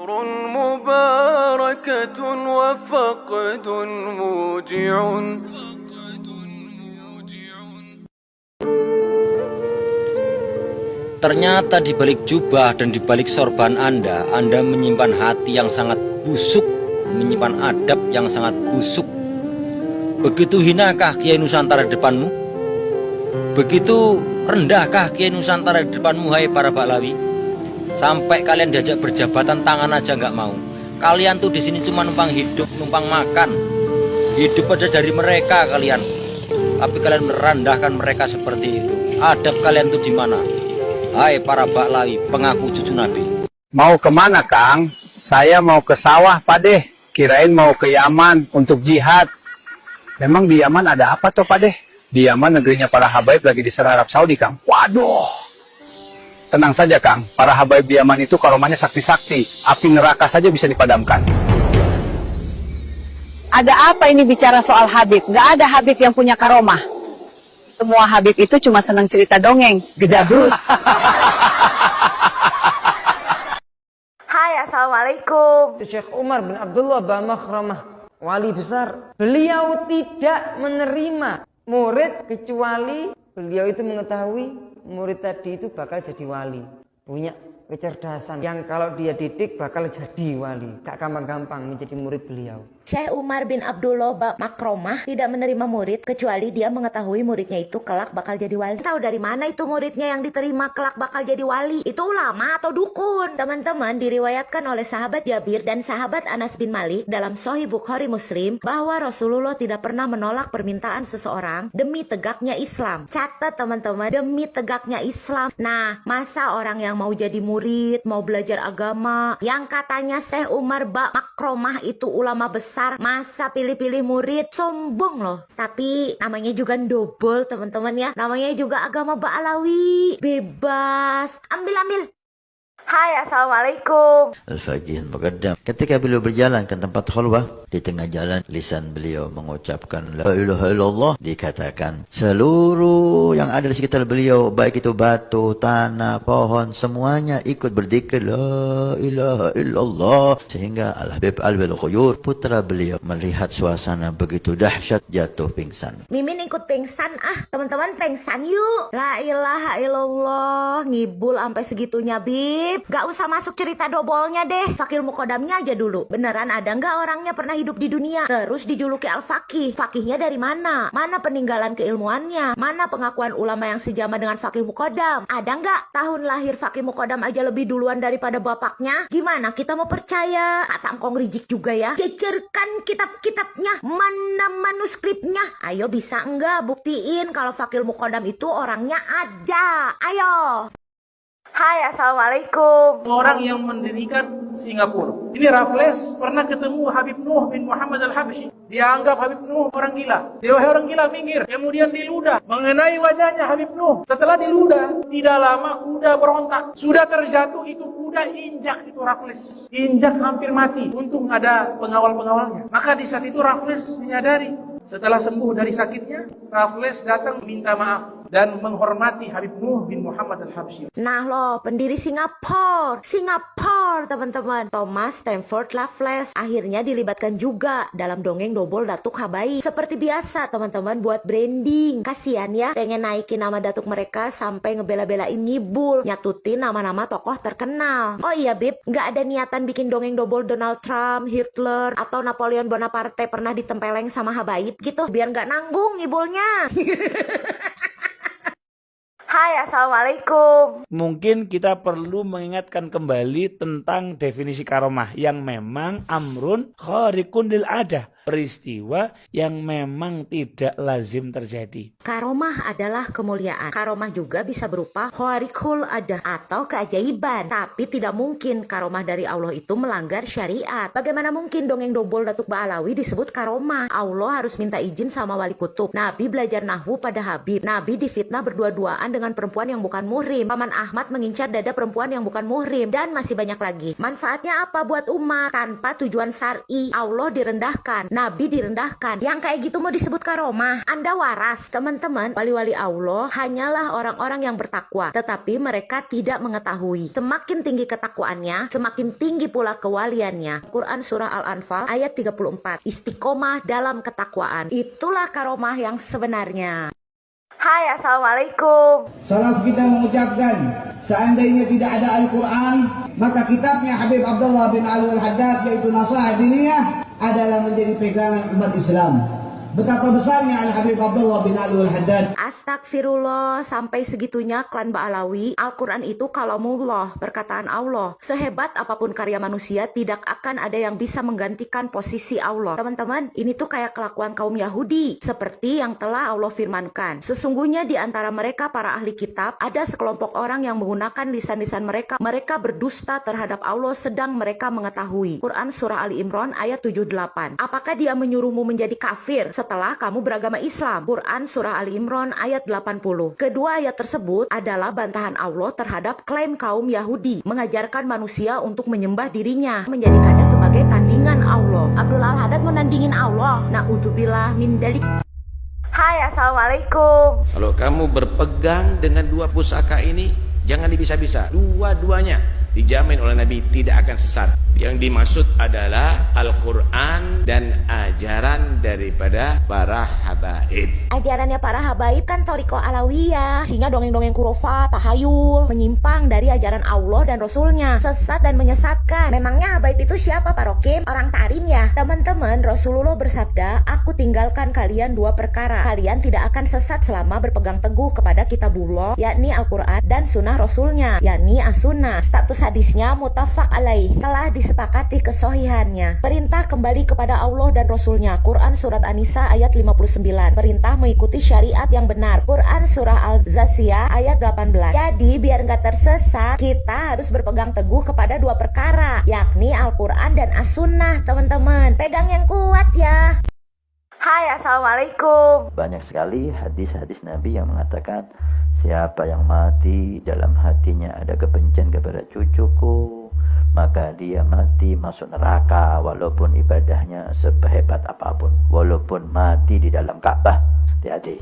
عمر مباركة وفقد موجع. Ternyata di balik jubah dan di balik sorban Anda menyimpan hati yang sangat busuk, menyimpan adab yang sangat busuk. Begitu hinakah Kiai Nusantara di depanmu? Begitu rendahkah Kiai Nusantara di depanmu, hai para Baklawi? Sampai kalian diajak berjabatan tangan aja nggak mau. Kalian tuh di sini cuma numpang hidup, numpang makan. Hidup aja dari mereka kalian. Tapi kalian merendahkan mereka seperti itu. Adab kalian tuh di mana? Hai para Baklawi, pengaku cucu Nabi. Mau kemana, Kang? Saya mau ke sawah, Padeh. Kirain mau ke Yaman untuk jihad. Memang di Yaman ada apa toh, Padeh? Di Yaman negerinya para habaib lagi diserang Arab Saudi, Kang. Waduh! Tenang saja, Kang. Para habaib di Yaman itu karomahnya sakti-sakti. Api neraka saja bisa dipadamkan. Ada apa ini bicara soal Habib? Gak ada Habib yang punya karomah. Semua Habib itu cuma senang cerita dongeng, gedabrus. Hai, assalamualaikum. Syekh Umar bin Abdullah Bamakhramah, wali besar. Beliau tidak menerima murid kecuali beliau itu mengetahui murid tadi itu bakal jadi wali. Punya kecerdasan yang kalau dia didik bakal jadi wali. Gak gampang-gampang menjadi murid beliau. Syekh Umar bin Abdullah Makromah tidak menerima murid kecuali dia mengetahui muridnya itu kelak bakal jadi wali. Tahu dari mana itu muridnya yang diterima kelak bakal jadi wali? Itu ulama atau dukun? Teman-teman, diriwayatkan oleh sahabat Jabir dan sahabat Anas bin Malik dalam Sahih Bukhari Muslim bahwa Rasulullah tidak pernah menolak permintaan seseorang demi tegaknya Islam. Catat teman-teman, demi tegaknya Islam. Nah, masa orang yang mau jadi murid, mau belajar agama, yang katanya Syekh Umar Makromah itu ulama besar, masa pilih-pilih murid, sombong loh. Tapi namanya juga ndobol teman-teman ya, namanya juga agama Ba'alawi, bebas, ambil. Hai, assalamualaikum. Al-Faqih Muqaddam. Ketika beliau berjalan ke tempat khulwah, di tengah jalan lisan beliau mengucapkan la ilaha illallah, dikatakan seluruh yang ada di sekitar beliau, baik itu batu, tanah, pohon, semuanya ikut berzikir la ilaha illallah, sehingga Al-Habib Al-Khuyur, putra beliau, melihat suasana begitu dahsyat jatuh pingsan. Mimin ikut pingsan teman-teman, pingsan yuk. La ilaha illallah, ngibul sampai segitunya Bib. Gak usah masuk cerita dobolnya deh, fakir mukodamnya aja dulu. Beneran ada nggak orangnya pernah hidup di dunia terus dijuluki Al-Faqih? Faqihnya dari mana? Mana peninggalan keilmuannya? Mana pengakuan ulama yang sejaman dengan fakir mukodam? Ada nggak tahun lahir fakir mukodam aja lebih duluan daripada bapaknya? Gimana kita mau percaya? Kata Engkong Rijik juga ya, cecerkan kitab-kitabnya, mana manuskripnya. Ayo, bisa enggak buktiin kalau fakir mukodam itu orangnya ada? Ayo. Hai, assalamualaikum. Orang yang mendirikan Singapura. Ini Raffles pernah ketemu Habib Nuh bin Muhammad Al-Habsyi. Dia anggap Habib Nuh orang gila. Dia orang gila, minggir. Kemudian diludah mengenai wajahnya Habib Nuh. Setelah diludah, tidak lama kuda berontak. Sudah terjatuh itu kuda, injak itu Raffles. Injak hampir mati. Untung ada pengawal-pengawalnya. Maka di saat itu Raffles menyadari. Setelah sembuh dari sakitnya, Raffles datang minta maaf dan menghormati Habib Nuh bin Muhammad Al-Habsyi. Nah loh, pendiri Singapura teman-teman, Thomas Stamford Raffles akhirnya dilibatkan juga dalam dongeng dobol Datuk Habaib. Seperti biasa teman-teman, buat branding. Kasian ya, pengen naikin nama Datuk mereka sampai ngebela-belain ngibul, nyatutin nama-nama tokoh terkenal. Oh iya Bib, gak ada niatan bikin dongeng dobol Donald Trump, Hitler, atau Napoleon Bonaparte pernah ditempeleng sama Habaib gitu, biar gak nanggung ngibulnya. Hai, assalamualaikum. Mungkin kita perlu mengingatkan kembali tentang definisi karomah yang memang amrun khariqun lil adah, peristiwa yang memang tidak lazim terjadi. Karomah adalah kemuliaan. Karomah juga bisa berupa khariqul adah atau keajaiban. Tapi tidak mungkin karomah dari Allah itu melanggar syariat. Bagaimana mungkin dongeng dobol Datuk Ba'alawi disebut karomah? Allah harus minta izin sama wali kutub. Nabi belajar nahwu pada Habib. Nabi difitnah berdua-duaan dengan perempuan yang bukan muhrim. Paman Ahmad mengincar dada perempuan yang bukan muhrim, dan masih banyak lagi. Manfaatnya apa buat umat? Tanpa tujuan syar'i, Allah direndahkan, Nabi direndahkan. Yang kayak gitu mau disebut karomah? Anda waras. Teman-teman, wali-wali Allah hanyalah orang-orang yang bertakwa, tetapi mereka tidak mengetahui. Semakin tinggi ketakwaannya, semakin tinggi pula kewaliannya. Quran surah Al-Anfal ayat 34. Istiqomah dalam ketakwaan, itulah karomah yang sebenarnya. Hai, assalamualaikum. Salaf kita mengucapkan, seandainya tidak ada Al-Quran, maka kitabnya Habib Abdullah bin Ali Al-Haddad, yaitu Nasihat Diniyah, adalah menjadi pegangan umat Islam. Betapa besarnya Al-Habib Abdullah bin Ali Al-Haddad. Astagfirullah, sampai segitunya klan Ba'alawi. Al-Quran itu kalamullah, perkataan Allah. Sehebat apapun karya manusia, tidak akan ada yang bisa menggantikan posisi Allah. Teman-teman, ini tuh kayak kelakuan kaum Yahudi, seperti yang telah Allah firmankan. Sesungguhnya di antara mereka para ahli kitab, ada sekelompok orang yang menggunakan lisan-lisan mereka. Mereka berdusta terhadap Allah sedang mereka mengetahui. Quran surah Ali Imran ayat 78. Apakah dia menyuruhmu menjadi kafir setelah kamu beragama Islam? Quran surah Ali Imran ayat 80. Kedua ayat tersebut adalah bantahan Allah terhadap klaim kaum Yahudi mengajarkan manusia untuk menyembah dirinya, menjadikannya sebagai tandingan Allah. Abdullah Al-Haddad menandingin Allah. Na'udzubillah min dzalik. Hai, assalamualaikum. Kalau kamu berpegang dengan dua pusaka ini, jangan dibisa-bisa. Dua-duanya dijamin oleh Nabi tidak akan sesat. Yang dimaksud adalah Al-Quran dan ajaran daripada para habaib. Ajarannya para habaib kan Thariqah Alawiyah, isinya dongeng-dongeng kurofat, tahayul, menyimpang dari ajaran Allah dan Rasulnya, sesat dan menyesatkan. Memangnya habaib itu siapa, Pak Rokim? Orang tarim ya? Teman-teman, Rasulullah bersabda, aku tinggalkan kalian dua perkara. Kalian tidak akan sesat selama berpegang teguh kepada kitabullah, yakni Al-Quran, dan sunnah Rasulnya, yakni as-sunnah. Status hadisnya muttafaq alaih, telah disepakati kesohihannya. Perintah kembali kepada Allah dan Rasulnya. Quran surat An-Nisa ayat 59. Perintah mengikuti syariat yang benar. Quran surah Al-Zasiyah ayat 18. Jadi biar nggak tersesat, kita harus berpegang teguh kepada dua perkara, yakni Al-Quran dan As-Sunnah. Teman-teman, pegang yang kuat ya. Hai, assalamualaikum. Banyak sekali hadis-hadis Nabi yang mengatakan, siapa yang mati dalam hatinya ada kebencian kepada cucuku, maka dia mati masuk neraka walaupun ibadahnya sehebat apapun, walaupun mati di dalam Ka'bah. Hati-hati,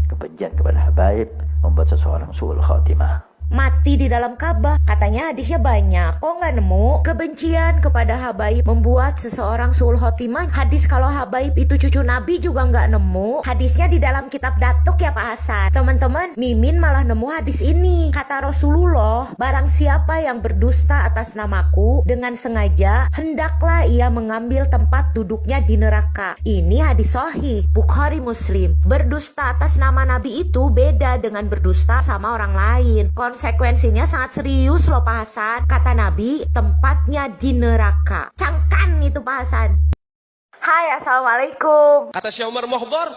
kebencian kepada habaib membuat seseorang su'ul khatimah. Mati di dalam Ka'bah, katanya hadisnya banyak, kok nggak nemu? Kebencian kepada habaib membuat seseorang su'ul khotimah. Hadis kalau habaib itu cucu Nabi juga nggak nemu. Hadisnya di dalam kitab Datuk ya Pak Hasan. Teman-teman, Mimin malah nemu hadis ini. Kata Rasulullah, barang siapa yang berdusta atas namaku dengan sengaja, hendaklah ia mengambil tempat duduknya di neraka. Ini hadis sahih, Bukhari Muslim. Berdusta atas nama Nabi itu beda dengan berdusta sama orang lain. Konsekuensinya sangat serius loh Pak Hasan. Kata Nabi, tempatnya di neraka. Cangkan itu Pak Hasan. Hai, assalamualaikum. Kata Syekh Umar Mohdor,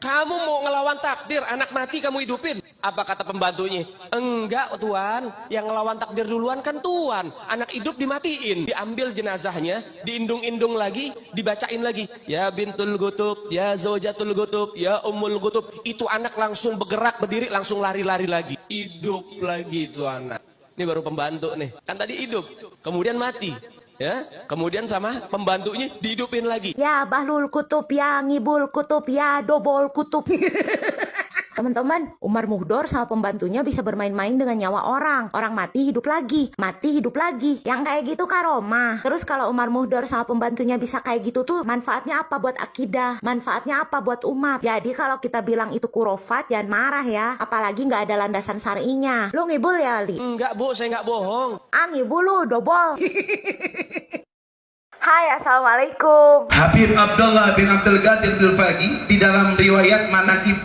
kamu mau ngelawan takdir, anak mati kamu hidupin. Apa kata pembantunya? Enggak tuan, yang ngelawan takdir duluan kan tuan. Anak hidup dimatiin, diambil jenazahnya, diindung-indung lagi, dibacain lagi. Ya bintul gutub, ya zaujatul gutub, ya ummul gutub. Itu anak langsung bergerak, berdiri, langsung lari-lari lagi. Hidup lagi itu anak. Ini baru pembantu nih, kan tadi hidup, kemudian mati. Ya, kemudian sama pembantunya dihidupin lagi. Ya bahlul kutub, ya ngibul kutub, ya dobol kutub. Teman-teman, Umar Muhdor sama pembantunya bisa bermain-main dengan nyawa orang. Orang mati hidup lagi, mati hidup lagi. Yang kayak gitu karomah. Terus kalau Umar Muhdor sama pembantunya bisa kayak gitu tuh, manfaatnya apa buat akidah? Manfaatnya apa buat umat? Jadi kalau kita bilang itu kurofat, jangan marah ya. Apalagi nggak ada landasan syar'inya. Lu ngibul ya, Ali? Enggak bu, saya nggak bohong. Ngibul lu, dobol. Hai, assalamualaikum. Habib Abdullah bin Abdul Qadir Al-Faqih di dalam riwayat manaqib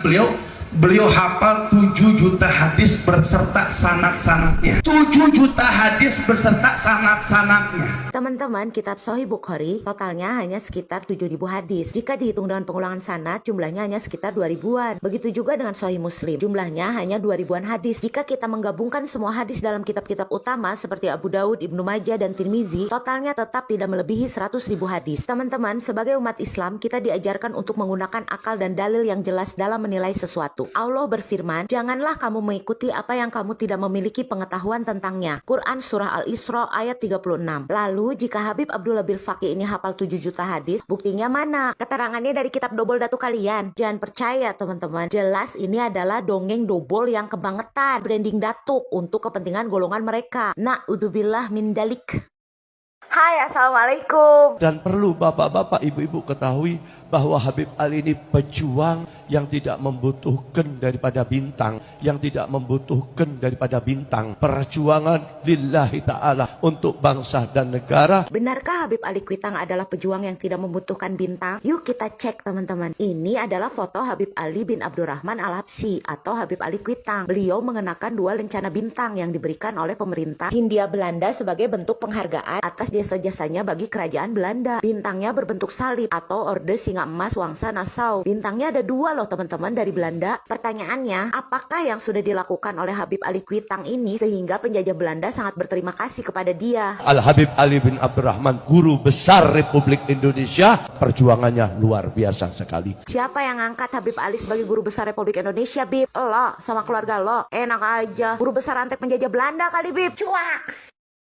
beliau hafal 7 juta hadis berserta sanad-sanadnya. 7 juta hadis berserta sanad-sanadnya. Teman-teman, kitab Sahih Bukhari totalnya hanya sekitar 7.000 hadis. Jika dihitung dengan pengulangan sanad, jumlahnya hanya sekitar 2.000-an. Begitu juga dengan Sahih Muslim, jumlahnya hanya 2.000-an hadis. Jika kita menggabungkan semua hadis dalam kitab-kitab utama seperti Abu Daud, Ibnu Majah, dan Tirmizi, totalnya tetap tidak melebihi 100.000 hadis. Teman-teman, sebagai umat Islam, kita diajarkan untuk menggunakan akal dan dalil yang jelas dalam menilai sesuatu. Allah berfirman, janganlah kamu mengikuti apa yang kamu tidak memiliki pengetahuan tentangnya. Quran Surah Al-Isra ayat 36. Lalu jika Habib Abdullah bin Faqih ini hafal 7 juta hadis, buktinya mana? Keterangannya dari kitab dobol datu kalian. Jangan percaya teman-teman, jelas ini adalah dongeng dobol yang kebangetan, branding datuk untuk kepentingan golongan mereka. Na'udzubillah min dalik. Hai, assalamualaikum. Dan perlu bapak-bapak, ibu-ibu ketahui bahwa Habib Ali ini pejuang yang tidak membutuhkan daripada bintang, yang tidak membutuhkan daripada bintang. Perjuangan lillahi ta'ala untuk bangsa dan negara. Benarkah Habib Ali Kuitang adalah pejuang yang tidak membutuhkan bintang? Yuk kita cek teman-teman. Ini adalah foto Habib Ali bin Abdurrahman Al-Habsyi atau Habib Ali Kuitang. Beliau mengenakan 2 lencana bintang yang diberikan oleh pemerintah Hindia Belanda sebagai bentuk penghargaan atas jasa-jasanya bagi kerajaan Belanda. Bintangnya berbentuk salib atau Orde Singa Emas Wangsa Nassau. Bintangnya ada 2 loh teman-teman dari Belanda. Pertanyaannya, apakah yang sudah dilakukan oleh Habib Ali Kuitang ini sehingga penjajah Belanda sangat berterima kasih kepada dia? Al-Habib Ali bin Abdurrahman, guru besar Republik Indonesia, perjuangannya luar biasa sekali. Siapa yang ngangkat Habib Ali sebagai guru besar Republik Indonesia, Bib? Lo sama keluarga lo. Enak aja. Guru besar antek penjajah Belanda kali, Bib. Cuaks.